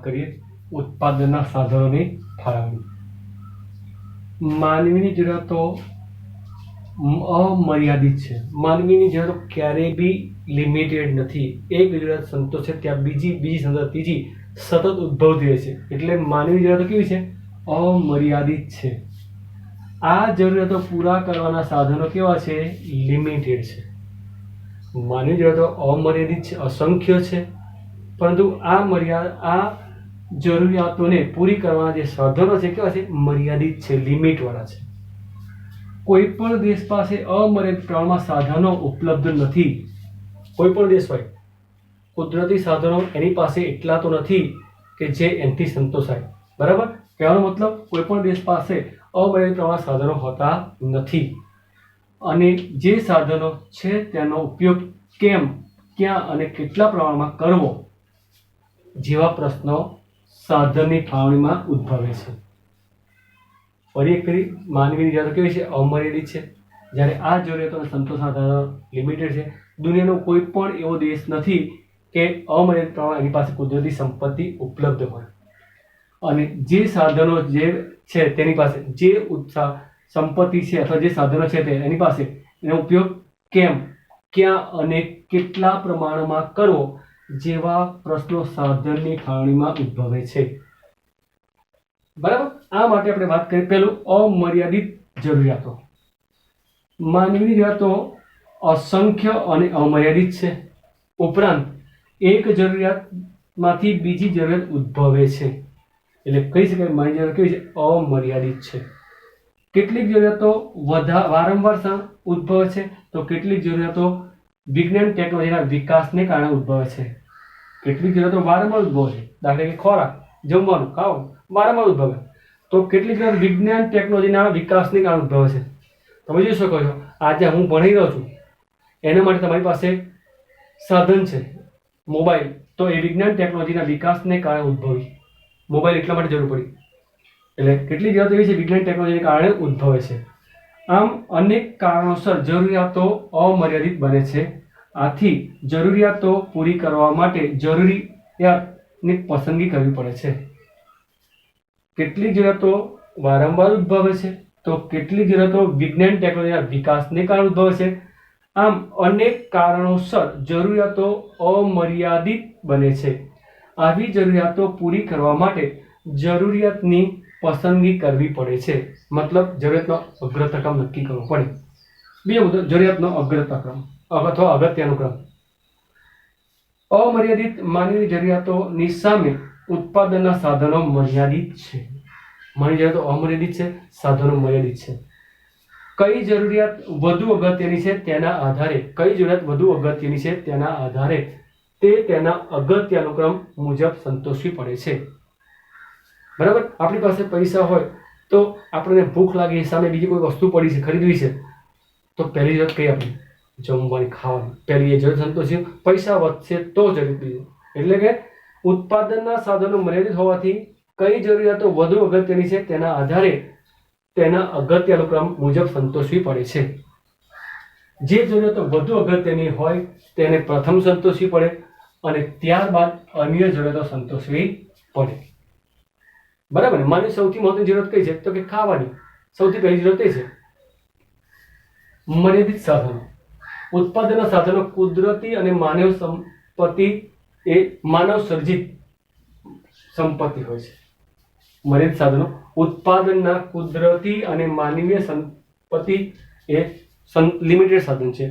કરીએ ઉત્પાદનના સાધનોની ફાળવણી. માનવીની જરૂરિયાતો અમર્યાદિત છે. માનવીની જરૂરિયાતો ક્યારેય બી લિમિટેડ નથી. એક જરૂરિયાત સંતોષે ત્યાં બીજી સંતોષ ત્રીજી સતત ઉદ્ભવતી રહે છે. એટલે માનવી જરૂરિયાતો કેવી છે? અમર્યાદિત છે. આ જરૂરિયાતો પૂરા કરવાના સાધનો કેવા છે? લિમિટેડ છે. માનવી જરૂરિયાતો અમર્યાદિત છે, અસંખ્ય છે, પરંતુ આ જરૂરિયાતોને પૂરી કરવાના જે સાધનો છે કેવા છે? મર્યાદિત છે, લિમિટવાળા છે. કોઈ પણ દેશ પાસે અમર્યાદિત પ્રમાણમાં સાધનો ઉપલબ્ધ નથી. કોઈ પણ દેશ હોય, કુદરતી સાધનો એની પાસે એટલા તો નથી કે જે એનાથી સંતોષાય. બરાબર? કહેવાનો મતલબ કોઈ પણ દેશ પાસે અમર્યાદિત પ્રમાણમાં સાધનો હોતા નથી. અને જે સાધનો છે તેનો ઉપયોગ કેમ, ક્યાં અને કેટલા પ્રમાણમાં કરવો જેવા પ્રશ્નો સાધનની ફાળવણીમાં ઉદ્ભવે છે. ફરી એક ફરી માનવીની જરૂરિયાતો કેવી છે? અમર્યાદિત છે. જ્યારે આ જરૂરિયાતોને સંતોષવાના સાધનો લિમિટેડ છે. દુનિયાનો કોઈ પણ એવો દેશ નથી કે અમર્યાદિત પ્રમાણમાં એની પાસે કુદરતી સંપત્તિ ઉપલબ્ધ હોય. અને જે સાધનો જે છે તેની પાસે જે સંપત્તિ છે અથવા જે સાધનો છે તે એની પાસે એનો ઉપયોગ કેમ, ક્યાં અને કેટલા પ્રમાણમાં કરવો જેવા પ્રશ્નો સાધનની ફાળવણીમાં ઉદ્ભવે છે. બરાબર? આ માટે આપણે વાત કરીએ પહેલું અમર્યાદિત જરૂરિયાતો. માનવીની જરૂરિયાતો અસંખ્ય અને અમર્યાદિત છે. ઉપરાંત એક જરૂરિયાતમાંથી બીજી જરૂરિયાત ઉદ્ભવે છે. એટલે કહી શકાય માનવી જરૂરિયાત કેવી છે? અમર્યાદિત છે. કેટલીક જરૂરિયાતો વારંવાર ઉદ્ભવે છે તો કેટલીક જરૂરિયાતો વિજ્ઞાન ટેકનોલોજીના વિકાસને કારણે ઉદ્ભવે છે. કેટલીક જરૂરિયાતો વારંવાર ઉદ્ભવે છે. દાખલા કે ખોરાક, જમવાનું, ખાવાનું વારંવાર ઉદ્ભવે. તો કેટલીક જરૂરિયાત વિજ્ઞાન ટેકનોલોજીના વિકાસને કારણે ઉદ્ભવે છે. તમે જોઈ શકો છો, આજે હું ભણી રહ્યો છું એના માટે તમારી પાસે સાધન છે મોબાઈલ, તો એ વિજ્ઞાન ટેકનોલોજીના વિકાસને કારણે ઉદ્ભવી. મોબાઈલ એટલા માટે જરૂર પડી. એટલે કેટલી જરૂરિયાતો એવી છે વિજ્ઞાન ટેકનોલોજીને કારણે ઉદ્ભવે છે. આમ અનેક કારણોસર જરૂરિયાતો અમર્યાદિત બને છે. આથી જરૂરિયાતો પૂરી કરવા માટે જરૂરિયાતની પસંદગી કરવી પડે છે. કેટલીક જરૂરિયાતો વારંવાર ઉદ્ભવે છે તો કેટલીક જરૂરિયાતો વિજ્ઞાન ટેકનોલોજીના વિકાસને કારણે ઉદ્ભવે છે. આમ અનેક કારણોસર જરૂરિયાતો અમર્યાદિત બને છે. આવી જરૂરિયાતો પૂરી કરવા માટે જરૂરિયાતની પસંદગી કરવી પડે છે. મતલબ જરૂરિયાતનો અગ્રતાક્રમ નક્કી કરવો પડે. બીજો મુદ્દો, જરૂરિયાતનો અગ્રતાક્રમ અથવા અગત્યનો ક્રમ. અમર્યાદિત માનવીની જરૂરિયાતોની સામે ઉત્પાદનના સાધનો મર્યાદિત છે. માનવી જરૂરિયાતો અમર્યાદિત છે, સાધનો મર્યાદિત છે. કઈ જરૂરિયાત વધુ અગત્યની છે તેના આધારે તે તેના અગત્યાનુક્રમ મુજબ સંતોષવી પડે છે. બરાબર? આપણી પાસે પૈસા હોય તો આપણને ભૂખ લાગી, સામે બીજી કોઈ વસ્તુ પડી છે, ખરીદવી છે, તો પહેલી જરૂરિયાત કઈ આપણી? જમવાની, ખાવાની. પહેલી એ જરૂરિયાત સંતોષી. પૈસા વધશે તો જરૂરિયાત બીજી. એટલે કે ઉત્પાદનના સાધનો મર્યાદિત હોવાથી કઈ જરૂરિયાતો વધુ અગત્યની છે તેના આધારે તેના અગત્યાનુક્રમ મુજબ સંતોષવી પડે છે. જે જરૂરિયાતો વધુ અગત્યની હોય તેને પ્રથમ સંતોષવી પડે અને ત્યારબાદ અન્ય જરૂરિયાતો સંતોષવી પડે. બરાબર ને? માની સૌથી મહત્વની જરૂરિયાત કઈ છે? તો કે ખાવાની. સૌથી પહેલી જરૂરિયાત એ છે. મર્યાદિત સાધનો. ઉત્પાદનના સાધનો કુદરતી અને માનવ સંપત્તિ એ માનવ સર્જિત સંપત્તિ હોય છે. મર્યાદિત સાધનો ઉત્પાદનના કુદરતી અને માનવીય સંપત્તિ એ લિમિટેડ સાધન છે.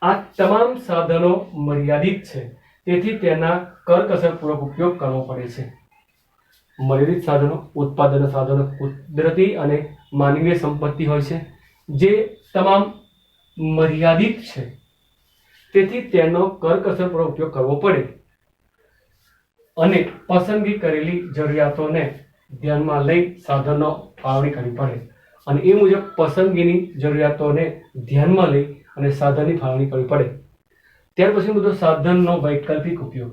આ તમામ સાધનો મર્યાદિત છે, તેથી તેના કરકસરપૂર્વક ઉપયોગ કરવો પડે છે. મર્યાદિત સાધનો ઉત્પાદનના સાધનો કુદરતી અને માનવીય સંપત્તિ હોય છે, જે તમામ મર્યાદિત છે, તેથી તેનો કરકસરપૂર્વક ઉપયોગ કરવો પડે અને પસંદગી કરેલી જરૂરિયાતોને ધ્યાનમાં લઈ સાધનો ફાળવણી કરવી પડે અને એ મુજબ પસંદગીની જરૂરિયાતોને ધ્યાનમાં લઈ અને સાધનની ફાળવણી કરવી પડે. ત્યાર પછી બધો સાધનનો વૈકલ્પિક ઉપયોગ.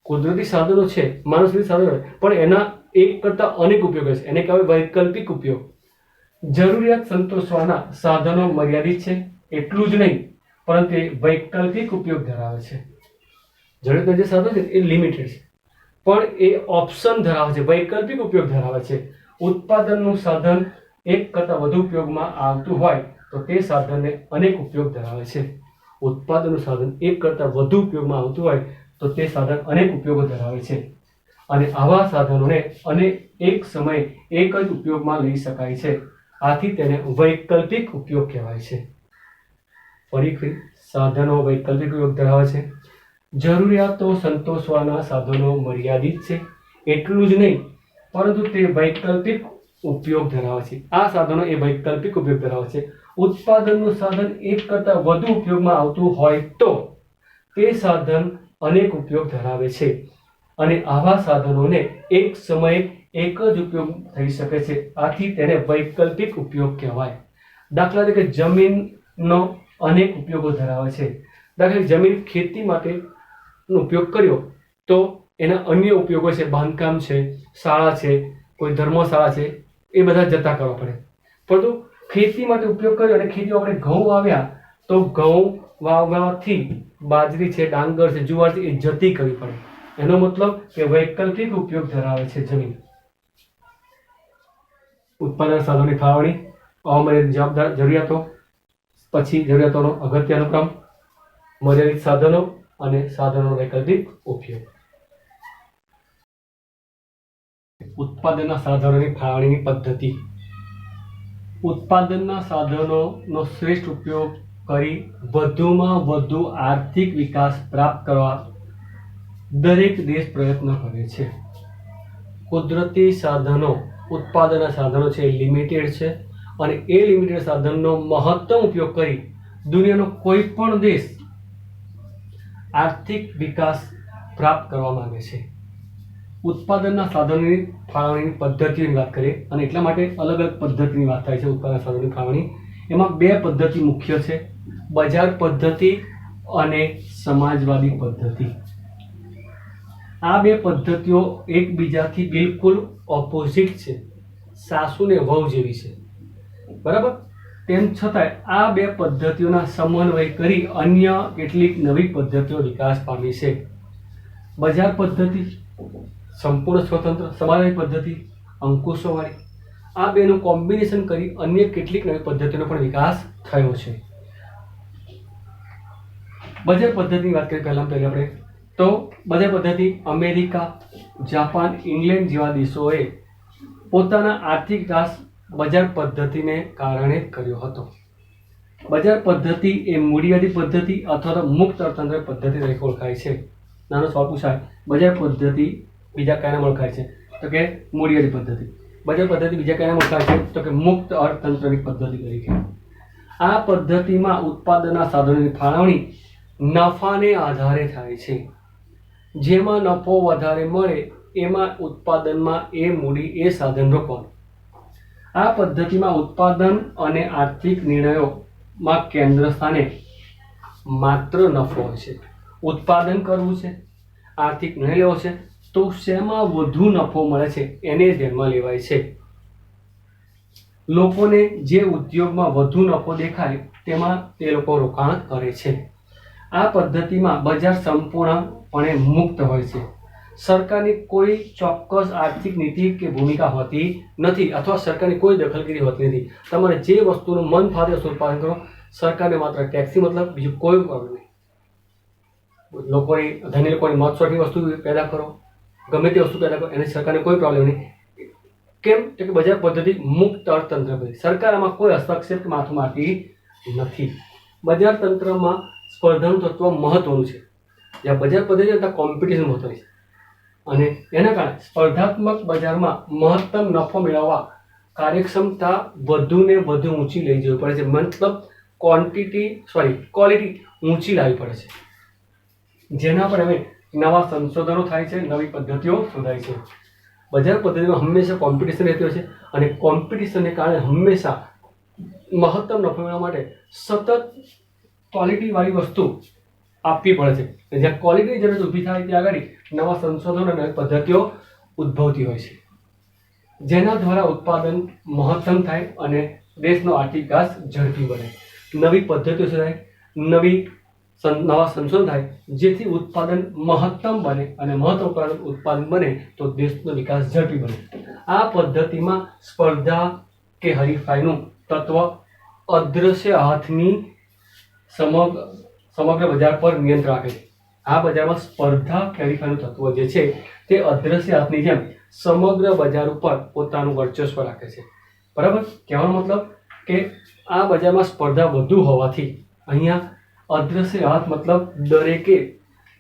કુદરતી સાધનો છે, માનવ સર્જિત સાધનો, પણ એના એક કરતા અનેક ઉપયોગો છે. એને કહેવાય વૈકલ્પિક ઉપયોગ. જરૂરિયાત સંતોષવાના સાધનો મર્યાદિત છે, એટલું જ નહીં પરંતુ એ વૈકલ્પિક ઉપયોગ ધરાવે છે. જરૂરિયાતના જે સાધનો છે એ લિમિટેડ છે, પણ એ ઓપ્શન ધરાવે છે, વૈકલ્પિક ઉપયોગ ધરાવે છે. ઉત્પાદનનું સાધન એક કરતાં વધુ ઉપયોગમાં આવતું હોય તો તે સાધનને અનેક ઉપયોગ ધરાવે છે. ઉત્પાદનનું સાધન એક કરતાં વધુ ઉપયોગમાં આવતું હોય તો તે સાધન અનેક ઉપયોગો ધરાવે છે. અને આવા સાધનોને એક સમયે એક જ ઉપયોગમાં લઈ શકાય છે. આથી તેને વૈકલ્પિક ઉપયોગ કહેવાય છે. ફરીથી સાધનો વૈકલ્પિક ઉપયોગ ધરાવે છે. જરૂરિયાતો સંતોષવાના સાધનો મર્યાદિત છે. એટલું જ નહીં, પરંતુ તે વૈકલ્પિક ઉપયોગ ધરાવે છે. આ સાધનો એ વૈકલ્પિક ઉપયોગ ધરાવે છે. ઉત્પાદનનું સાધન એક કરતાં વધુ ઉપયોગમાં આવતું હોય તો તે સાધન અનેક ઉપયોગ ધરાવે છે. અને આવા સાધનોને એક સમયે એક જ ઉપયોગ થઈ શકે છે. આથી તેને વૈકલ્પિક ઉપયોગ કહેવાય. દાખલા તરીકે જમીનનો અનેક ઉપયોગો ધરાવે છે. દાખલા તરીકે જમીન ખેતી માટે ઉપયોગ કર્યો તો એના અન્ય ઉપયોગો છે, બાંધકામ છે, શાળા છે, કોઈ ધર્મશાળા છે, એ બધા જતા કરવા પડે. પરંતુ ખેતી માટે ઉપયોગ કર્યો અને ખેતીમાં આપણે ઘઉં વાવ્યા તો ઘઉં વાવવાથી બાજરી છે, ડાંગર છે, જુવાર છે, એ જતી કરવી પડે. એનો મતલબ કે વૈકલ્પિક ઉપયોગ ધરાવે છે જમીન. ઉત્પાદન સાધનોની ફાળવણી, અમર્યાદિત જવાબદાર જરૂરિયાતો, પછી જરૂરિયાતોનો અગત્યનો ક્રમ, મર્યાદિત સાધનો અને સાધનોનો વૈકલ્પિક ઉપયોગ. ઉત્પાદનના સાધનોની ફાળવણીની પદ્ધતિ. ઉત્પાદનના સાધનોનો શ્રેષ્ઠ ઉપયોગ કરી વધુમાં વધુ આર્થિક વિકાસ પ્રાપ્ત કરવા દરેક દેશ પ્રયત્ન કરે છે. કુદરતી સાધનો, ઉત્પાદનના સાધનો છે એ લિમિટેડ છે અને એ લિમિટેડ સાધનનો મહત્તમ ઉપયોગ કરી દુનિયાનો કોઈ પણ દેશ આર્થિક વિકાસ પ્રાપ્ત કરવા માંગે છે. ઉત્પાદનના સાધનોની ફાળવણીની પદ્ધતિઓની વાત કરીએ અને એટલા માટે અલગ અલગ પદ્ધતિની વાત થાય છે. ઉત્પાદન સાધનોની ફાળવણી એમાં બે પદ્ધતિ મુખ્ય છે, બજાર પદ્ધતિ અને સમાજવાદી પદ્ધતિ. આ બે પદ્ધતિઓ એકબીજાથી બિલકુલ ઓપોઝિટ છે, સાસુ ને વહુ જેવી છે, બરાબર. તેમ છતાંય આ બે પદ્ધતિઓના સમન્વય કરી અન્ય કેટલીક નવી પદ્ધતિઓ વિકાસ પામી છે. બજાર પદ્ધતિ સંપૂર્ણ સ્વતંત્ર, સમાજવાદી પદ્ધતિ અંકુશોવાળી. આ બેનું કોમ્બિનેશન કરી અન્ય કેટલીક નવી પદ્ધતિઓનો પણ વિકાસ થયો છે. બજાર પદ્ધતિની વાત કરીએ પહેલા આપણે તો બજાર પદ્ધતિ અમેરિકા, જાપાન, ઇંગ્લેન્ડ જેવા દેશોએ પોતાના આર્થિક વિકાસ બજાર પદ્ધતિને કારણે કર્યો હતો. બજાર પદ્ધતિ એ મૂડીવાદી પદ્ધતિ અથવા તો મુક્ત અર્થતંત્ર પદ્ધતિ તરીકે ઓળખાય છે. નાનો સવાલ પૂછાય, બજાર પદ્ધતિ બીજા કયા નામ ઓળખાય છે? તો કે મૂડીવાદી પદ્ધતિ. બજાર પદ્ધતિ બીજા કયા નામ ઓળખાય છે? તો કે મુક્ત અર્થતંત્રની પદ્ધતિ તરીકે. આ પદ્ધતિમાં ઉત્પાદનના સાધનોની ફાળવણી નફાને આધારે થાય છે. જેમાં નફો વધારે મળે એમાં ઉત્પાદનમાં એ મૂડી એ સાધન રોકવાનું. આ પદ્ધતિમાં ઉત્પાદન અને આર્થિક નિર્ણયોમાં કેન્દ્ર સ્થાને માત્ર નફો હોય છે. ઉત્પાદન કરવું છે, આર્થિક નિર્ણય લેવો છે તો શેમાં વધુ નફો મળે છે એને ધ્યાનમાં લેવાય છે. લોકોને જે ઉદ્યોગમાં વધુ નફો દેખાય તેમાં તે લોકો રોકાણ કરે છે. આ પદ્ધતિમાં બજાર સંપૂર્ણપણે મુક્ત હોય છે. સરકારની કોઈ ચોક્કસ આર્થિક નીતિ કે ભૂમિકા હોતી નથી અથવા સરકારની કોઈ દખલગીરી હોતી નથી. તમારે જે વસ્તુનું મન ફાવે તે વસ્તુ ઉત્પાદન કરો. સરકારને માત્ર ટેક્સથી મતલબ, બીજું કોઈ પ્રોબ્લેમ નહીં. ધની લોકોની મોજશોખની વસ્તુ પેદા કરો, ગમે તે વસ્તુ પેદા કરો, એને સરકારને કોઈ પ્રોબ્લેમ નહીં. કેમ? તો કે બજાર પદ્ધતિ મુક્ત અર્થતંત્ર પદ્ધતિ. સરકાર આમાં કોઈ હસ્તક્ષેપ કે માથું મારતી નથી. બજાર તંત્રમાં સ્પર્ધાનું તત્વ મહત્વનું છે. જ્યાં બજાર પદ્ધતિ ત્યાં કોમ્પિટિશન મહત્વની છે અને એના કારણે સ્પર્ધાત્મક બજારમાં મહત્તમ નફો મેળવવા કાર્યક્ષમતા વધુ ને વધુ ઊંચી લઈ જવી પડે છે. મતલબ ક્વોલિટી ઊંચી લાવવી પડે છે. જેના પર હવે નવા સંશોધનો થાય છે, નવી પદ્ધતિઓ શોધાય છે. બજાર પદ્ધતિમાં હંમેશા કોમ્પિટિશન રહેતી હોય છે અને કોમ્પિટિશનને કારણે હંમેશા મહત્તમ નફો મેળવવા માટે સતત ક્વોલિટીવાળી વસ્તુ આપવી પડે છે. જ્યાં ક્વોલિટીની જરૂર ઊભી થાય ત્યાં આગળ નવા સંશોધનો અને પદ્ધતિઓ ઉદ્ભવતી હોય છે, જેના દ્વારા ઉત્પાદન મહત્તમ થાય અને દેશનો આર્થિક વિકાસ ઝડપી બને. નવી પદ્ધતિઓ શોધાય, નવી નવા સંશોધન થાય જેથી ઉત્પાદન મહત્તમ બને અને મહત્તમ ઉત્પાદન બને તો દેશનો વિકાસ ઝડપી બને. આ પદ્ધતિમાં સ્પર્ધા કે હરીફાઈનું તત્વ અદ્રશ્ય હાથની સમગ્ર બજાર પર નિયંત્રણ રાખે છે. આ બજારમાં સ્પર્ધા કે હરીફાઈનું તત્વ જે છે તે અદ્રશ્ય હાથની જેમ સમગ્ર બજાર ઉપર પોતાનું વર્ચસ્વ રાખે છે. બરાબર, કહેવાનો મતલબ કે આ બજારમાં સ્પર્ધા વધુ હોવાથી અહીંયા અદ્રશ્ય હાથ મતલબ દરેકે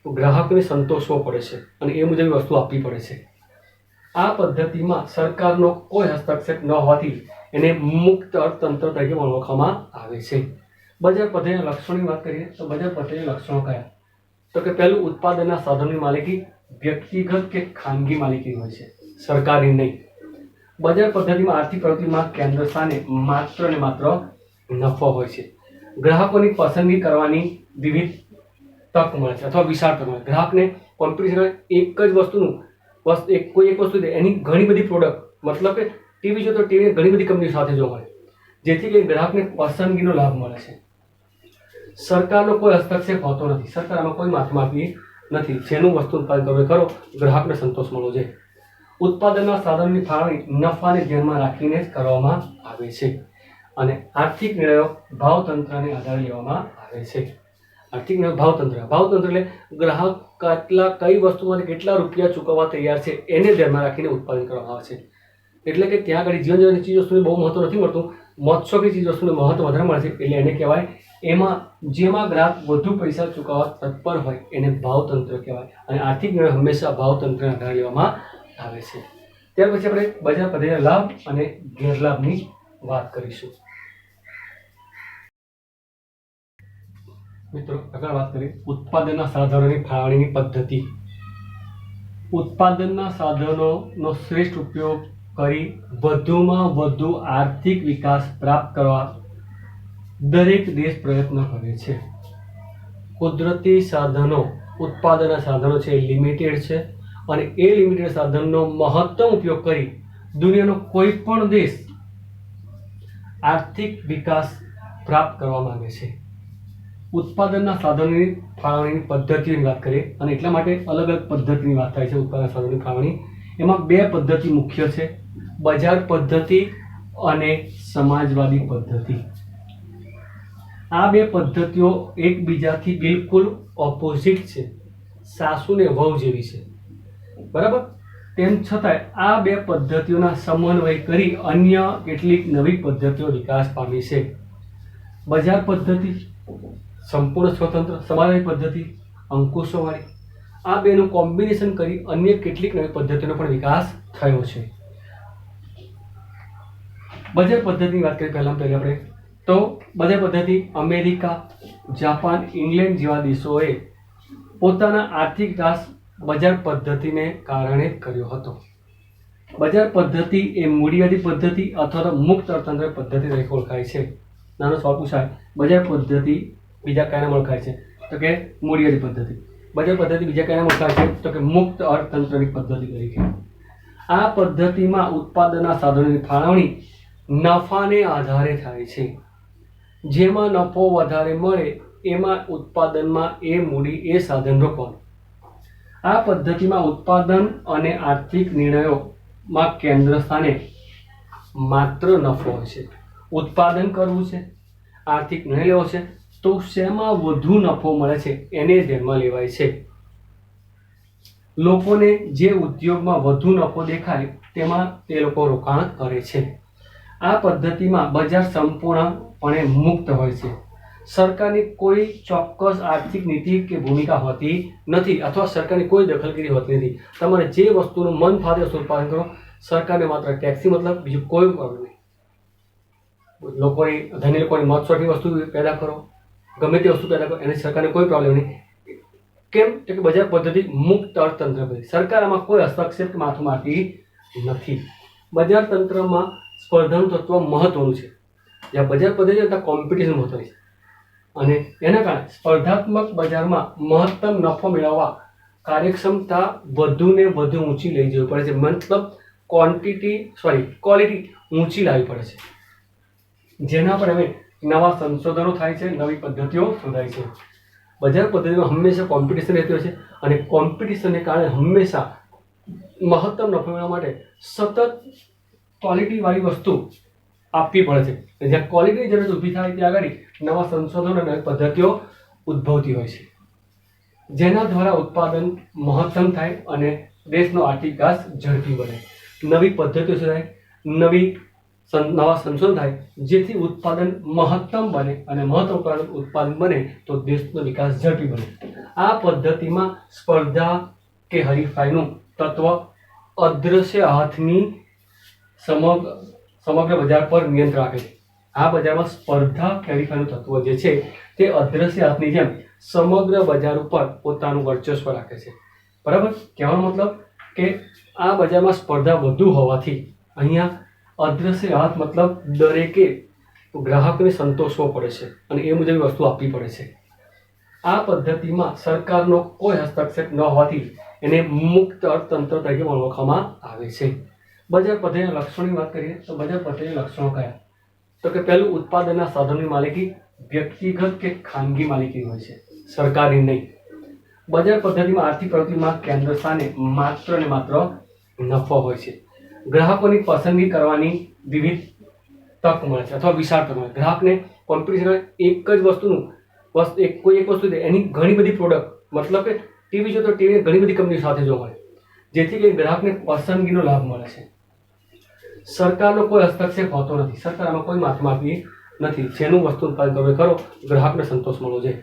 ગ્રાહકને સંતોષવો પડે છે અને એ મુજબ વસ્તુ આપવી પડે છે. આ પદ્ધતિમાં સરકારનો કોઈ હસ્તક્ષેપ ન હોવાથી એને મુક્ત અર્થતંત્ર તરીકે ઓળખવામાં આવે છે. બજાર પદ્ધતિના લક્ષણોની વાત કરીએ તો બજાર પદ્ધતિના લક્ષણો કયા? તો કે પહેલું, ઉત્પાદનના સાધનોની માલિકી વ્યક્તિગત કે ખાનગી માલિકીની હોય છે, સરકારી નહીં. બજાર પદ્ધતિમાં આર્થિક પ્રવૃત્તિમાં કેન્દ્ર સ્થાને માત્ર ને માત્ર નફો હોય છે. ગ્રાહકોની પસંદગી કરવાની વિવિધ તક મળે છે અથવા વિશાળ તક મળે. ગ્રાહકને કોમ્પિટિશન એક જ વસ્તુનું કોઈ એક વસ્તુ એની ઘણી બધી પ્રોડક્ટ, મતલબ કે ટીવી જો તો ટીવી ઘણી બધી કંપની સાથે જોવા મળે, જેથી કરીને ગ્રાહકને પસંદગીનો લાભ મળે છે. સરકારનો કોઈ હસ્તક્ષેપ હોતો નથી, સરકાર આમાં કોઈ માથું આપી નથી. જેનું વસ્તુ ઉત્પાદન કરવું કરો, ગ્રાહકને સંતોષ મળવો જોઈએ. ઉત્પાદનના સાધનોની ફાળવણી નફાને ધ્યાનમાં રાખીને જ કરવામાં આવે છે અને આર્થિક નિર્ણયો ભાવતંત્રને આધારે લેવામાં આવે છે. આર્થિક નિર્ણય ભાવતંત્ર એટલે ગ્રાહક કઈ વસ્તુમાંથી કેટલા રૂપિયા ચૂકવવા તૈયાર છે એને ધ્યાનમાં રાખીને ઉત્પાદન કરવામાં આવે છે. એટલે કે ત્યાં આગળ જીવન જરૂરી ચીજ વસ્તુને બહુ મહત્વ નથી મળતું, મોત્સોકી ચીજ વસ્તુને મહત્વ વધારે મળે છે. એટલે એને કહેવાય, જેમાં ગ્રાહક વધુ પૈસા ચૂકવવા તત્પર હોય એને ભાવતંત્ર કહેવાય અને આર્થિક નિર્ણય હંમેશા ભાવતંત્રના આધારે લેવામાં આવે છે. ત્યાર પછી આપણે બજાર પદ્ધતિના લાભ અને ગેરલાભની વાત કરીશું. મિત્રો, આગળ વાત કરીએ ઉત્પાદનના સાધનોની ફાળવણીની પદ્ધતિ. ઉત્પાદનના સાધનોનો શ્રેષ્ઠ ઉપયોગ કરી વધુમાં વધુ આર્થિક વિકાસ પ્રાપ્ત કરવા દરેક દેશ પ્રયત્ન કરે છે. કુદરતી સાધનો, ઉત્પાદનના સાધનો છે એ લિમિટેડ છે અને એ લિમિટેડ સાધનનો મહત્તમ ઉપયોગ કરી દુનિયાનો કોઈ પણ દેશ આર્થિક વિકાસ પ્રાપ્ત કરવા માંગે છે. ઉત્પાદનના સાધનોની ફાળવણીની પદ્ધતિની વાત કરીએ અને એટલા માટે અલગ અલગ પદ્ધતિની વાત થાય છે. ઉત્પાદન સાધનોની ફાળવણી એમાં બે પદ્ધતિ મુખ્ય છે, બજાર પદ્ધતિ અને સમાજવાદી પદ્ધતિ. આ બે પદ્ધતિઓ એકબીજાથી બિલકુલ ઓપોઝિટ છે, સાસુ ને વહુ જેવી છે. બરાબર, તેમ છતાંય આ બે પદ્ધતિઓના સમન્વય કરી અન્ય કેટલીક નવી પદ્ધતિઓ વિકાસ પામી છે. બજાર પદ્ધતિ સંપૂર્ણ સ્વતંત્ર, સમાજવાદી પદ્ધતિ અંકુશોવાળી. આ બેનું કોમ્બિનેશન કરી અન્ય કેટલીક નવી પદ્ધતિઓનો પણ વિકાસ થયો છે. બજાર પદ્ધતિની વાત કરીએ પહેલા આપણે તો બજાર પદ્ધતિ અમેરિકા, જાપાન, ઇંગ્લેન્ડ જેવા દેશોએ પોતાના આર્થિક વિકાસ બજાર પદ્ધતિને કારણે કર્યો હતો. બજાર પદ્ધતિ એ મૂડીવાદી પદ્ધતિ અથવા તો મુક્ત અર્થતંત્ર પદ્ધતિ તરીકે ઓળખાય છે. નાનો સવાલ પૂછાય, બજાર પદ્ધતિ બીજા કયા નામ ઓળખાય છે? તો કે મૂડીવાદી પદ્ધતિ. બજાર પદ્ધતિ બીજા કયા નામ ઓળખાય છે? તો કે મુક્ત અર્થતંત્રની પદ્ધતિ તરીકે. આ પદ્ધતિમાં ઉત્પાદનના સાધનોની ફાળવણી નફાને આધારે થાય છે. જેમાં નફો વધારે મળે એમાં ઉત્પાદનમાં એ મૂડી એ સાધન રોકવાનું. આ પદ્ધતિમાં ઉત્પાદન અને આર્થિક નિર્ણયોમાં કેન્દ્ર સ્થાને માત્ર નફો હોય છે. ઉત્પાદન કરવું છે, આર્થિક નિર્ણય લેવો છે તો શેમાં વધુ નફો મળે છે એને ધ્યાનમાં લેવાય છે. લોકોને જે ઉદ્યોગમાં વધુ નફો દેખાય તેમાં તે લોકો રોકાણ કરે છે. આ પદ્ધતિમાં બજાર સંપૂર્ણપણે મુક્ત હોય છે. સરકારની કોઈ ચોક્કસ આર્થિક નીતિ કે ભૂમિકા હોતી નથી અથવા સરકારની કોઈ દખલગીરી હોતી નથી. તમારે જે વસ્તુનું મન ફાવે તે ઉત્પાદન કરો, સરકારને માત્ર ટેક્સી મતલબ, બીજું કોઈ પ્રોબ્લેમ નહીં. ધની લોકોની મોજશોખની વસ્તુ પેદા કરો, ગમે તે વસ્તુ પેદા કરો, એને સરકારને કોઈ પ્રોબ્લેમ નહીં. કેમ? તો કે બજાર પદ્ધતિ મુક્ત અર્થતંત્ર પદ્ધતિ. સરકાર આમાં કોઈ હસ્તક્ષેપ કે માથું મારતી નથી. બજાર તંત્રમાં સ્પર્ધાનું તત્વ મહત્વનું છે. જ્યાં બજાર પદ્ધતિ ત્યાં કોમ્પિટિશન મહત્વની છે અને એના કારણે સ્પર્ધાત્મક બજારમાં મહત્તમ નફો મેળવવા કાર્યક્ષમતા વધુ ને વધુ ઊંચી લઈ જવી પડે છે. મતલબ ક્વોલિટી ઊંચી લાવવી પડે છે. જેના પર હવે નવા સંશોધનો થાય છે, નવી પદ્ધતિઓ શોધાય છે. બજાર પદ્ધતિમાં હંમેશા કોમ્પિટિશન રહેતી હોય છે અને કોમ્પિટિશનને કારણે હંમેશા મહત્તમ નફો મેળવવા માટે સતત ક્વોલિટીવાળી વસ્તુ આપવી પડે છે. જ્યાં ક્વોલિટીની જરૂર ઊભી થાય ત્યાં આગળ નવા સંશોધનો અને નવી પદ્ધતિઓ ઉદ્ભવતી હોય છે, જેના દ્વારા ઉત્પાદન મહત્તમ થાય અને દેશનો આર્થિક વિકાસ ઝડપી બને. નવી પદ્ધતિઓ શોધાય, નવા સંશોધન થાય, જેથી ઉત્પાદન મહત્તમ બને અને મહત્તમ ઉત્પાદન બને તો દેશનો વિકાસ ઝડપી બને. આ પદ્ધતિમાં સ્પર્ધા કે હરીફાઈનું તત્વ અદ્રશ્ય હાથની સમગ્ર બજાર પર નિયંત્રણ રાખે છે. આ બજારમાં સ્પર્ધા કે હરીફાઈનું તત્વ જે છે તે અદ્રશ્ય હાથની જેમ સમગ્ર બજાર ઉપર પોતાનું વર્ચસ્વ રાખે છે. બરાબર? કહેવાનો મતલબ કે આ બજારમાં સ્પર્ધા વધુ હોવાથી અહીંયા અદ્રશ્ય હાથ મતલબ દરેકે ગ્રાહકને સંતોષવો પડે છે અને એ મુજબ વસ્તુ આપવી પડે છે. આ પદ્ધતિમાં સરકારનો કોઈ હસ્તક્ષેપ ન હોવાથી એને મુક્ત અર્થતંત્ર તરીકે ઓળખવામાં આવે છે. બજાર પદ્ધતિના લક્ષણોની વાત કરીએ તો બજાર પદ્ધતિના લક્ષણો કયા? તો કે પહેલું, ઉત્પાદનના સાધનોની માલિકી વ્યક્તિગત કે ખાનગી માલિકીની હોય છે, સરકારી નહીં. બજાર પદ્ધતિમાં આર્થિક પ્રવૃત્તિમાં કેન્દ્ર સ્થાને માત્ર ને માત્ર નફો હોય છે. ગ્રાહકોની પસંદગી કરવાની વિવિધ તક મળે છે અથવા વિશાળ તક મળે. ગ્રાહકને કોમ્પિટિશન એક જ વસ્તુનું કોઈ એક વસ્તુ એની ઘણી બધી પ્રોડક્ટ, મતલબ કે ટીવી જો તો ટીવી ઘણી બધી કંપની સાથે જોવા મળે, જેથી કરીને ગ્રાહકને પસંદગીનો લાભ મળે છે. સરકારનો કોઈ હસ્તક્ષેપ હોતો નથી, સરકાર આમાં કોઈ માથું આપી નથી. જેનું વસ્તુ ઉત્પાદન કરવું એ કરો, ગ્રાહકને સંતોષ મળવો જોઈએ.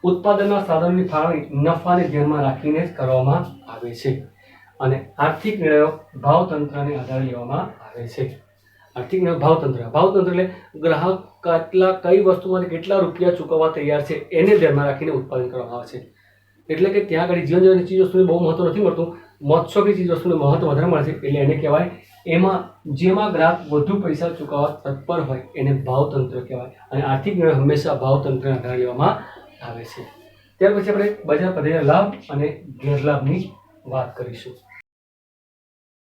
ઉત્પાદનના સાધનોની ફાળવણી નફાને ધ્યાનમાં રાખીને જ કરવામાં આવે છે અને આર્થિક નિર્ણયો ભાવતંત્રને આધારે લેવામાં આવે છે. આર્થિક નિર્ણય ભાવતંત્ર એટલે ગ્રાહક કઈ વસ્તુમાંથી કેટલા રૂપિયા ચૂકવવા તૈયાર છે એને ધ્યાનમાં રાખીને ઉત્પાદન કરવામાં આવે છે. એટલે કે ત્યાં આગળ જીવન જરૂરી ચીજ વસ્તુને બહુ મહત્વ નથી મળતું, મોજશોખની ચીજ વસ્તુને મહત્વ વધારે મળે છે. એટલે એને કહેવાય, જેમાં ગ્રાહક વધુ પૈસા ચૂકવવા તત્પર હોય એને ભાવતંત્ર કહેવાય અને આર્થિક નિર્ણય હંમેશા ભાવતંત્રને આધારે લેવામાં આવે છે. ત્યાર પછી આપણે બજાર પદ્ધતિના લાભ અને ગેરલાભની વાત કરીશું.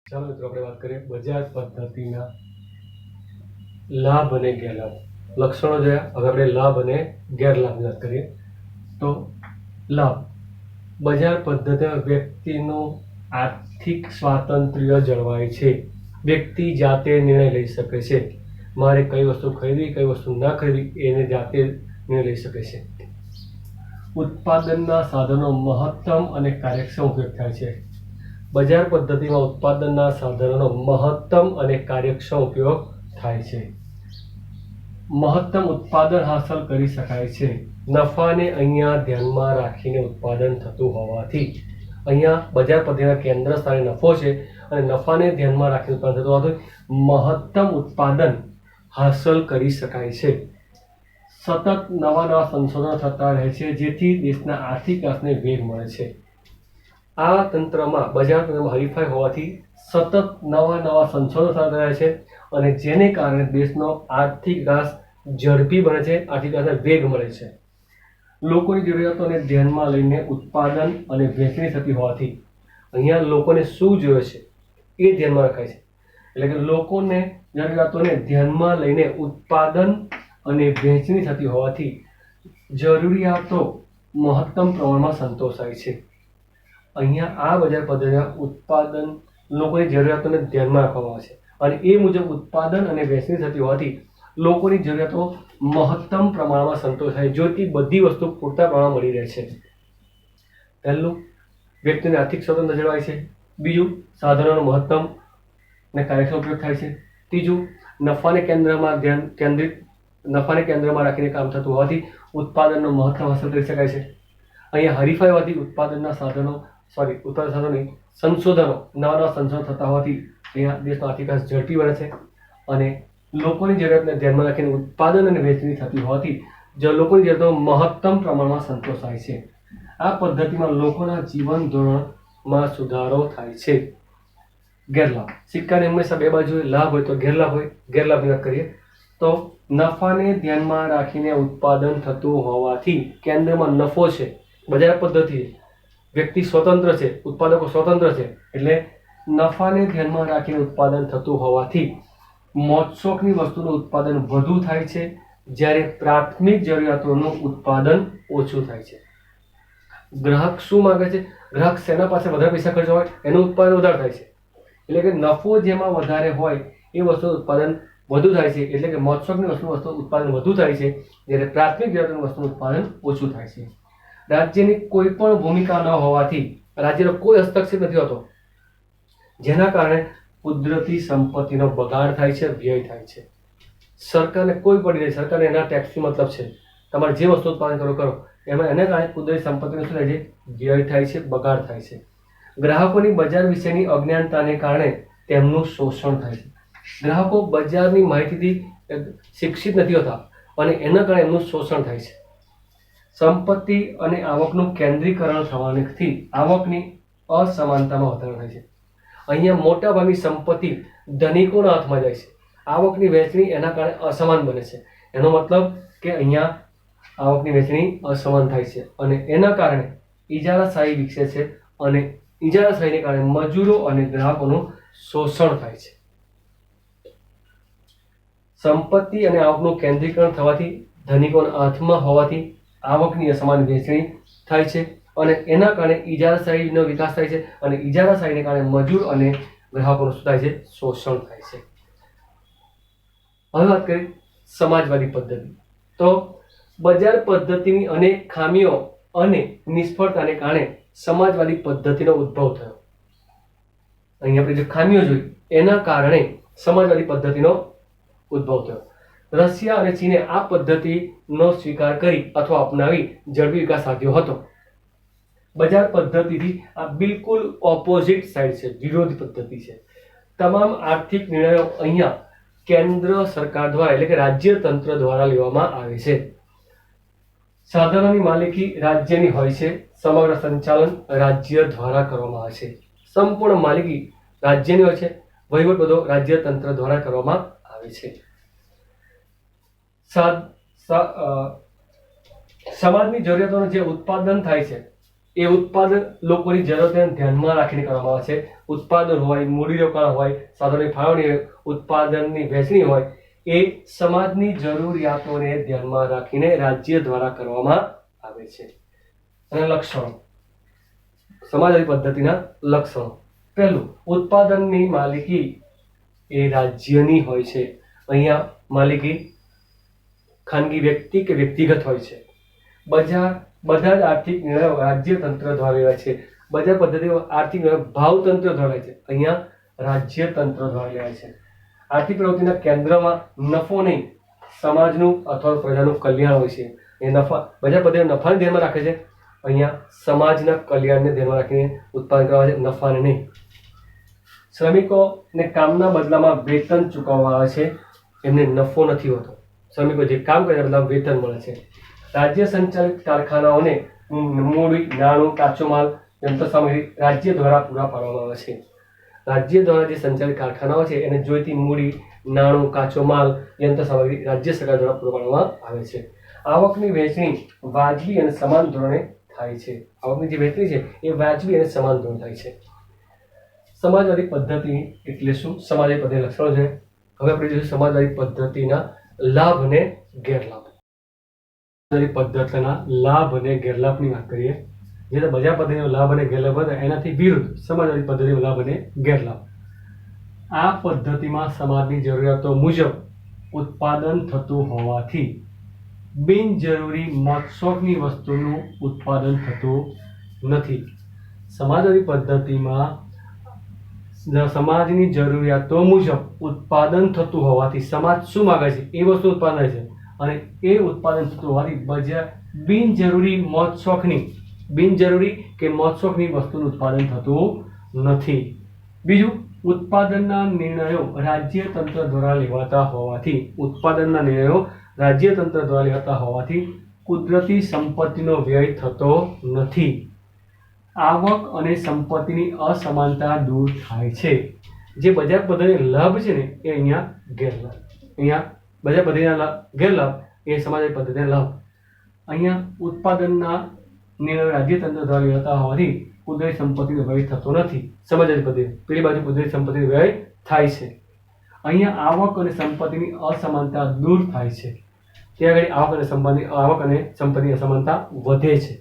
ચાલો મિત્રો, આપણે વાત કરીએ બજાર પદ્ધતિના લાભ અને ગેરલાભ. લક્ષણો જોયા, હવે આપણે લાભ અને ગેરલાભની વાત કરીએ. તો લાભ, બજાર પદ્ધતિમાં વ્યક્તિનું આર્થિક સ્વાતંત્ર્ય જળવાય છે. વ્યક્તિ જાતે નિર્ણય લઈ શકે છે. મારે કઈ વસ્તુ ખરીદવી, કઈ વસ્તુ ના ખરીદવી એને જાતે નિર્ણય લઈ શકે છે. ઉત્પાદનના સાધનો મહત્તમ અને કાર્યક્ષમ ઉપયોગ થાય છે. બજાર પદ્ધતિમાં ઉત્પાદનના સાધનોનો મહત્તમ અને કાર્યક્ષમ ઉપયોગ થાય છે. મહત્તમ ઉત્પાદન હાંસલ કરી શકાય છે. નફાને અહીંયા ધ્યાનમાં રાખીને ઉત્પાદન થતું હોવાથી અહીંયા બજાર પદ્ધતિના કેન્દ્ર સ્થાને નફો છે અને નફાને ધ્યાનમાં રાખીને ઉત્પાદન થતું હોવાથી મહત્તમ ઉત્પાદન હાંસલ કરી શકાય છે. સતત નવા સંશોધનો થતા રહે છે, જેથી દેશના આર્થિક વિકાસને વેગ મળે છે. આ તંત્રમાં બજાર તંત્રમાં હરીફાઈ હોવાથી સતત નવા સંશોધનો થતા રહે છે અને જેને કારણે દેશનો આર્થિક વિકાસ ઝડપી બને છે, આર્થિક વિકાસને વેગ મળે છે. લોકોની જરૂરિયાતોને ધ્યાનમાં લઈને ઉત્પાદન અને વહેંચણી થતી હોવાથી અહીંયા લોકોને શું જોઈએ છે એ ધ્યાનમાં રખાય છે. એટલે કે લોકોને જરૂરિયાતોને ધ્યાનમાં લઈને ઉત્પાદન અને વહેંચણી થતી હોવાથી જરૂરિયાતો મહત્તમ પ્રમાણમાં સંતોષાય છે. અહીંયા આ બજાર પદ્ધતિમાં ઉત્પાદન લોકોની જરૂરિયાતોને ધ્યાનમાં રાખવામાં આવે છે અને એ મુજબ ઉત્પાદન અને વહેંચણી થતી હોવાથી લોકોની જરૂરિયાતો મહત્તમ પ્રમાણમાં સંતોષાય, જોઈતી બધી વસ્તુ પૂરતા પ્રમાણમાં મળી રહે છે. પહેલું, વ્યક્તિને આર્થિક સ્વતંત્ર જળવાય છે. બીજું, સાધનોનો મહત્તમ અને કાર્યક્ષમ ઉપયોગ થાય છે. ત્રીજું, નફાને કેન્દ્રમાં રાખીને કામ થતું હોવાથી ઉત્પાદનનો મહત્તમ હાંસલ કરી શકાય છે. અહીંયા હરીફાઈ હોવાથી સંશોધનો નવા સંશોધનો થતા હોવાથી અહીંયા દેશનો આર્થિક વિકાસ ઝડપી બને છે અને લોકોની જરૂરિયાતને ધ્યાનમાં રાખીને ઉત્પાદન અને વહેંચણી થતી હોવાથી લોકોની જરૂરિયાતો મહત્તમ પ્રમાણમાં સંતોષાય છે. આ પદ્ધતિમાં લોકોના જીવન ધોરણમાં સુધારો થાય છે. ગેરલાભ, સિક્કાની હંમેશા બે બાજુ હોય, લાભ હોય તો ગેરલાભ હોય. ગેરલાભની વાત કરીએ તો નફાને ધ્યાનમાં રાખીને ઉત્પાદન થતું હોવાથી કેન્દ્રમાં નફો છે. બજાર પદ્ધતિ, વ્યક્તિ સ્વતંત્ર છે, ઉત્પાદકો સ્વતંત્ર છે, એટલે નફાને ધ્યાનમાં રાખીને ઉત્પાદન થતું હોવાથી મોજશોખની વસ્તુનું ઉત્પાદન વધુ થાય છે, જ્યારે પ્રાથમિક જરૂરિયાતોનું ઉત્પાદન ઓછું થાય છે. ગ્રાહક શું માંગે છે, ગ્રાહક શેના પાસે વધારે પૈસા ખર્ચ હોય એનું ઉત્પાદન વધારે થાય છે. એટલે કે નફો જેમાં વધારે હોય એ વસ્તુ ઉત્પાદન વધુ થાય છે. એટલે કે મોજશોખની વસ્તુ ઉત્પાદન વધુ થાય છે, જ્યારે પ્રાથમિક જરૂરિયાતની વસ્તુનું ઉત્પાદન ઓછું થાય છે. રાજ્યની કોઈ પણ ભૂમિકા ન હોવાથી રાજ્યનો કોઈ હસ્તક્ષેપ નથી હોતો, જેના કારણે કુદરતી સંપત્તિનો બગાડ થાય છે, વ્યય થાય છે. સરકારને કોઈ પડી નહીં, સરકારને એના ટેક્સથી મતલબ છે. તમારે જે વસ્તુ ઉત્પાદન કરો એમાં એને કારણે કુદરતી સંપત્તિનો શું થાય છે, વ્યય થાય છે, બગાડ થાય છે. ગ્રાહકોની બજાર વિશેની અજ્ઞાનતાને કારણે તેમનું શોષણ થાય છે. ગ્રાહકો બજારની માહિતીથી શિક્ષિત નથી હોતા અને એના કારણે એમનું શોષણ થાય છે. સંપત્તિ અને આવકનું કેન્દ્રીકરણ થવાથી આવકની અસમાનતામાં વધારો થાય છે. અહીંયા મોટાભાગની સંપત્તિ ધનિકોના હાથમાં જાય છે. આવકની વહેંચણી એના કારણે અસમાન બને છે. એનો મતલબ કે અહીંયા આવકની વહેંચણી અસમાન થાય છે અને એના કારણે ઇજારાશાહી વિકસે છે અને ઇજારાશાહીને કારણે મજૂરો અને ગ્રાહકોનું શોષણ થાય છે. સંપત્તિ અને આવકનું કેન્દ્રીકરણ થવાથી ધનિકોના હાથમાં હોવાથી આવકની અસમાન વહેંચણી થાય છે અને એના કારણે ઇજારાશાહીનો વિકાસ થાય છે અને ઇજારાશાહીને કારણે મજૂર અને ગ્રાહકોનું શું થાય છે, શોષણ થાય છે. હવે વાત કરીએ સમાજવાદી પદ્ધતિ. તો બજાર પદ્ધતિની અનેક ખામીઓ અને નિષ્ફળતાને કારણે સમાજવાદી પદ્ધતિનો ઉદ્ભવ થયો. અહીં આપણે જે ખામીઓ જોઈ એના કારણે સમાજવાદી પદ્ધતિનો ઉદ્ભવ થયો. રશિયા અને ચીને આ પદ્ધતિનો સ્વીકાર કરી અથવા અપનાવી ઝડપી વિકાસ સાધ્યો હતો. બજાર પદ્ધતિથી આ બિલકુલ ઓપોઝિટ સાઈડ છે, વિરોધી પદ્ધતિ છે. તમામ આર્થિક નિર્ણયો અહીંયા કેન્દ્ર સરકાર દ્વારા એટલે કે રાજ્ય તંત્ર દ્વારા લેવામાં આવે છે. સાધનોની માલિકી રાજ્યની હોય છે. સમગ્ર સંચાલન રાજ્ય દ્વારા કરવામાં આવે છે. સંપૂર્ણ માલિકી રાજ્યની હોય છે. વહીવટ બધો રાજ્ય તંત્ર દ્વારા કરવામાં આવે છે. સમાજની જરૂરિયાતોનું જે ઉત્પાદન થાય છે એ ઉત્પાદન લોકોની જરૂરિયાતોને ધ્યાનમાં રાખીને કરવામાં આવે છે. ઉત્પાદન હોય, મૂડીરોકાણ હોય, સાધનોની ફાળવણી હોય, ઉત્પાદનની વહેંચણી હોય, એ સમાજની જરૂરિયાતોને ધ્યાનમાં રાખીને રાજ્ય દ્વારા કરવામાં આવે છે. અને લક્ષણો, સમાજવાદી પદ્ધતિના લક્ષણો. પહેલું, ઉત્પાદનની માલિકી એ રાજ્યની હોય છે. અહીંયા માલિકી ખાનગી વ્યક્તિ કે વ્યક્તિગત હોય છે. બધા જ આર્થિક નિર્ણયો રાજ્ય તંત્ર દ્વારા લેવાય છે. બજાર પદ્ધતિઓ આર્થિક નિર્ણયો ભાવતંત્ર દ્વારા લેવાય છે. અહીંયા રાજ્ય તંત્ર દ્વારા લેવાય છે. આર્થિક પ્રવૃત્તિના કેન્દ્રમાં નફો નહીં, સમાજનું અથવા પ્રજાનું કલ્યાણ હોય છે. એ નફા બજાર પદ્ધતિઓ નફાને ધ્યાનમાં રાખે છે. અહીંયા સમાજના કલ્યાણને ધ્યાનમાં રાખીને ઉત્પાદન કરવા છે, નફાને નહીં. શ્રમિકોને કામના બદલામાં વેતન ચૂકવવામાં આવે છે. એમને નફો નથી હોતો. શ્રમિકો જે કામ કરે બદલામાં વેતન મળે છે. રાજ્ય સંચાલિત કારખાનાઓને મૂડી, નાણું, કાચો માલ, યંત્ર સામગ્રી રાજ્ય દ્વારા પૂરા પાડવામાં આવે છે. રાજ્ય દ્વારા જે સંચાલિત કારખાનાઓ છે એને જોઈતી મૂડી, નાણું, કાચો માલ, યંત્ર સામગ્રી રાજ્ય સરકાર દ્વારા પૂરો પાડવામાં આવે છે. આવકની વહેંચણી વાજબી અને સમાન ધોરણે થાય છે. આવકની જે વહેંચણી છે એ વાજબી અને સમાન ધોરણે થાય છે. સમાજવાદી પદ્ધતિ એટલે શું? સમાજવાદી પદ્ધતિ લક્ષણો છે. હવે આપણે જોઈશું સમાજવાદી પદ્ધતિના લાભ અને ગેરલાભ. સમાજવાદી પદ્ધતિના લાભ અને ગેરલાભની વાત કરીએ. જે બજાર પદ્ધતિનો લાભ અને ગેરલાભ હતા એનાથી વિરુદ્ધ સમાજવાદી પદ્ધતિનો લાભ અને ગેરલાભ. આ પદ્ધતિમાં સમાજની જરૂરિયાતો મુજબ ઉત્પાદન થતું હોવાથી બિનજરૂરી મોજશોખની વસ્તુનું ઉત્પાદન થતું નથી. સમાજવાદી પદ્ધતિમાં સમાજની જરૂરિયાતો મુજબ ઉત્પાદન થતું હોવાથી સમાજ શું માંગે છે એ વસ્તુ ઉત્પાદન થાય છે અને એ ઉત્પાદન થતું હોવાથી બિનજરૂરી કે મોજશોખની વસ્તુનું ઉત્પાદન થતું નથી. બીજું, ઉત્પાદનના નિર્ણયો રાજ્ય તંત્ર દ્વારા લેવાતા હોવાથી કુદરતી સંપત્તિનો વ્યય થતો નથી. આવક અને સંપત્તિની અસમાનતા દૂર થાય છે. જે બજાર પદ્ધતિનો લાભ છે ને એ અહીંયા ગેરલાભ. અહીંયા બજાર પદ્ધતિના ગેરલાભ એ સમાજવાદી પદ્ધતિના લાભ. અહીંયા ઉત્પાદનના નિર્ણયો રાજ્ય તંત્ર દ્વારા લેવાતા હોવાથી કુદરતી સંપત્તિનો વ્યય થતો નથી. સમાજવાદી પદ્ધતિ પેલી બાજુ કુદરતી સંપત્તિનો વ્યય થાય છે. અહીંયા આવક અને સંપત્તિની અસમાનતા દૂર થાય છે. ત્યાં આગળ આવક અને સંપત્તિની અસમાનતા વધે છે.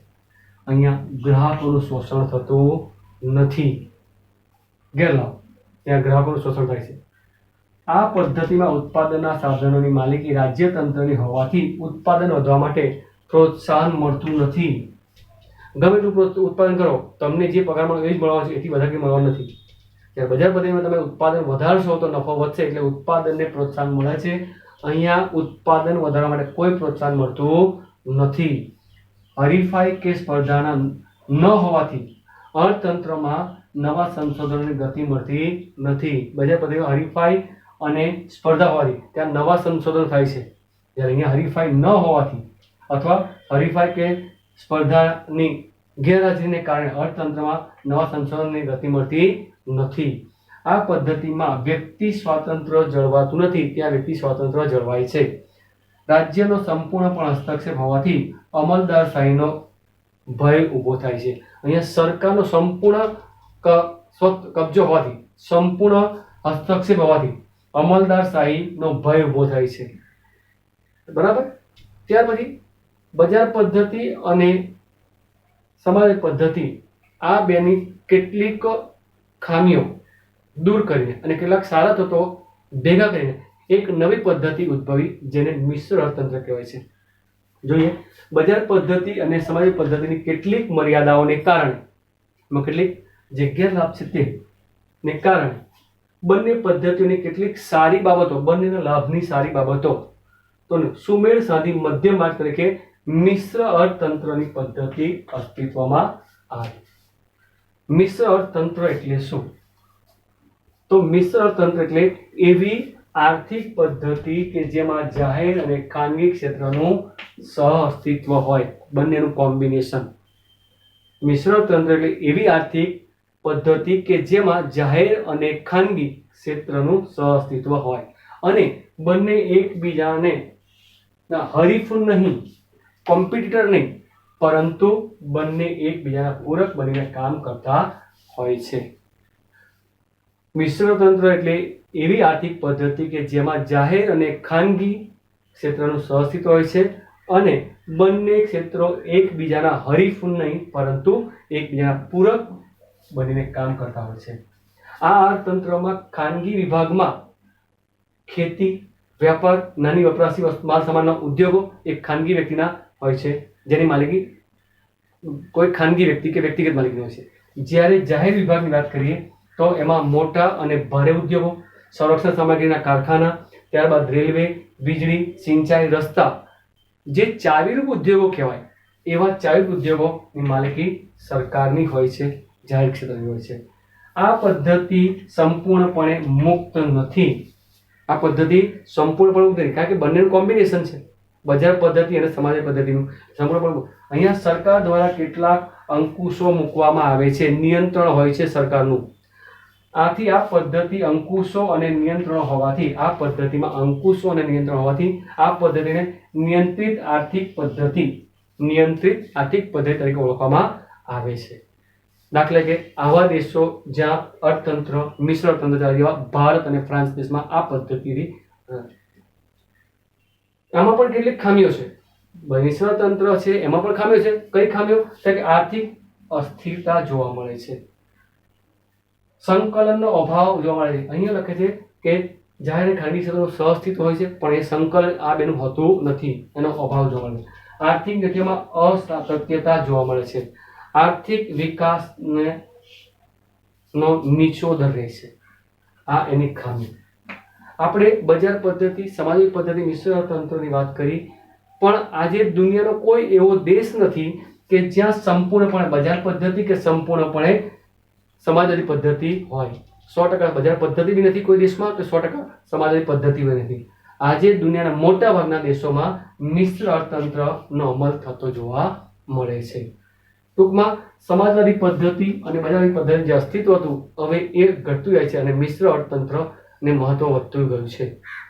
અહીંયા ગ્રાહકોનું શોષણ થતું નથી. ગેરલાભ, ત્યાં ગ્રાહકોનું શોષણ થાય છે. આ પદ્ધતિમાં ઉત્પાદનના સાધનોની માલિકી રાજ્ય તંત્રની હોવાથી ઉત્પાદન વધવા માટે પ્રોત્સાહન મળતું નથી. ગમે એટલું ઉત્પાદન કરો, તમને જે પગાર મળે એ જ મળવાનો છે, એથી વધારે કંઈ મળવાનું નથી. જ્યારે બજાર પદ્ધતિમાં તમે ઉત્પાદન વધારશો તો નફો વધશે, એટલે ઉત્પાદનને પ્રોત્સાહન મળે છે. અહીંયા ઉત્પાદન વધારવા માટે કોઈ પ્રોત્સાહન મળતું નથી. હરીફાઈ કે સ્પર્ધાના ન હોવાથી અર્થતંત્રમાં નવા સંશોધનોની ગતિ મળતી નથી. બજાર પદ્ધતિમાં હરીફાઈ અને સ્પર્ધા હોવાથી ત્યાં નવા સંશોધન થાય છે. જ્યારે અહીંયા હરીફાઈ ન હોવાથી અથવા હરીફાઈ કે સ્પર્ધાની ગેરહાજરીને કારણે અર્થતંત્રમાં નવા સંશોધનની ગતિ મળતી નથી. આ પદ્ધતિમાં વ્યક્તિ સ્વાતંત્ર્ય જળવાતું નથી, ત્યાં વ્યક્તિ સ્વાતંત્ર્ય જળવાય છે. રાજ્યનો સંપૂર્ણપણે હસ્તક્ષેપ હોવાથી અમલદારશાહીનો ભય ઊભો થાય છે. અહીંયા સરકારનો સંપૂર્ણ કબજો હોવાથી, સંપૂર્ણ હસ્તક્ષેપ હોવાથી અમલદારશાહીનો ભય ઊભો થાય છે. બરાબર. ત્યાર પછી બજાર પદ્ધતિ અને સમાજ પદ્ધતિ, આ બેની કેટલીક ખામીઓ દૂર કરીને અને કેટલાક સારા તત્વો ભેગા કરીને એક નવી પદ્ધતિ ઉદ્ભવી, જેને મિશ્ર અર્થતંત્ર કહેવાય છે. જોઈએ બજાર પદ્ધતિ અને સમાજ પદ્ધતિની કેટલીક મર્યાદાઓને કારણે, કેટલીક જે ગેરલાભ છે તેને કારણે બંને પદ્ધતિઓની કેટલીક સારી બાબતો, બંનેના લાભની સારી બાબતો તો સુમેળ સાધી મધ્યમ માર્ગ તરીકે મિશ્ર અર્થતંત્રની પદ્ધતિ અસ્તિત્વમાં આવી. મિશ્ર અર્થતંત્ર એટલે શું? તો મિશ્ર અર્થતંત્ર એટલે એવી આર્થિક પદ્ધતિ કે જેમાં જાહેર અને ખાનગી ક્ષેત્રનું સહઅસ્તિત્વ હોય, બંનેનું કોમ્બિનેશન. મિશ્ર અર્થતંત્ર એટલે એવી આર્થિક પદ્ધતિ કે જેમાં જાહેર અને ખાનગી ક્ષેત્રનું સહઅસ્તિત્વ હોય અને બંને એકબીજાને હરીફ નહીં, કોમ્પિટિટર નહીં, પરંતુ બંને એકબીજાના પૂરક બનીને કામ કરતા હોય છે. મિશ્ર તંત્ર એટલે એવી આર્થિક પદ્ધતિ કે જેમાં જાહેર અને ખાનગી ક્ષેત્રનું સહઅસ્તિત્વ હોય છે અને બંને ક્ષેત્રો એકબીજાના હરીફ નહીં, પરંતુ એકબીજાના પૂરક બનીને કામ કરતા હોય છે. આ અર્થતંત્રમાં ખાનગી વિભાગમાં ખેતી, વ્યાપાર, નાની વપરાશી માલ સામાનના ઉદ્યોગો એક ખાનગી વ્યક્તિના હોય છે, જેની માલિકી કોઈ ખાનગી વ્યક્તિ કે વ્યક્તિગત માલિકી હોય છે. જ્યારે જાહેર વિભાગની વાત કરીએ તો એમાં મોટા અને ભારે ઉદ્યોગો, સંરક્ષણ સામગ્રીના કારખાના, ત્યારબાદ રેલવે, વીજળી, સિંચાઈ, રસ્તા, જે ચાવીરૂપ ઉદ્યોગો કહેવાય, એવા ચાવીરૂપ ઉદ્યોગોની માલિકી સરકારની હોય છે, જાહેર ક્ષેત્રની હોય છે. આ પદ્ધતિ સંપૂર્ણપણે મુક્ત નથી. આ પદ્ધતિ સંપૂર્ણપણે મુક્ત નથી, કારણ કે બંનેનું કોમ્બિનેશન છે, બજાર પદ્ધતિ અને સમાજ પદ્ધતિનું સંપૂર્ણપણે. અહીંયા સરકાર દ્વારા કેટલાક અંકુશો મૂકવામાં આવે છે, નિયંત્રણ હોય છે સરકારનું. આથી આ પદ્ધતિ અંકુશો અને નિયંત્રણ હોવાથી, આ પદ્ધતિમાં અંકુશો અને નિયંત્રણ હોવાથી આ પદ્ધતિને નિયંત્રિત આર્થિક પદ્ધતિ તરીકે ઓળખવામાં આવે છે. દાખલા કે આવા દેશો જ્યાં અર્થતંત્ર મિશ્ર અર્થતંત્ર ચાલે, જેવા ભારત અને ફ્રાન્સ દેશમાં આ પદ્ધતિ. આમાં પણ કેટલીક ખામીઓ છે. મિશ્ર તંત્ર છે એમાં પણ ખામીઓ છે. કઈ ખામીઓ? કે આર્થિક અસ્થિરતા જોવા મળે છે, સંકલનનો અભાવ જોવા મળે છે. અહીંયા લખે છે કે જાહેર અને ખાનગી ક્ષેત્રનું સહઅસ્તિત્વ હોય છે, પણ એ સંકલન આ બેનું હોતું નથી, એનો અભાવ જોવા મળે છે. આર્થિક ગતિમાં અસાતત્યતા જોવા મળે છે. આર્થિક વિકાસને નો નીચો દર રહે છે. આ એની ખામી. આપણે બજાર પદ્ધતિ, સામાજિક પદ્ધતિ, મિશ્ર અર્થતંત્રની વાત કરી, પણ આજે દુનિયાનો કોઈ એવો દેશ નથી કે જ્યાં સંપૂર્ણપણે બજાર પદ્ધતિ કે સંપૂર્ણપણે સમાજવાદી પદ્ધતિ હોય. 100% બજાર પદ્ધતિ બી નથી કોઈ દેશમાં, તો 100% સમાજવાદી પદ્ધતિ બી નથી. આજે દુનિયાના મોટા ભાગના દેશોમાં મિશ્ર અર્થતંત્રનો અમલ થતો જોવા મળે છે. ટૂંકમાં સમાજવાદી પદ્ધતિ અને બજારવાદી પદ્ધતિ જે અસ્તિત્વ હતું, હવે એ ઘટતું જાય છે અને મિશ્ર અર્થતંત્રને મહત્વ વધતું ગયું છે.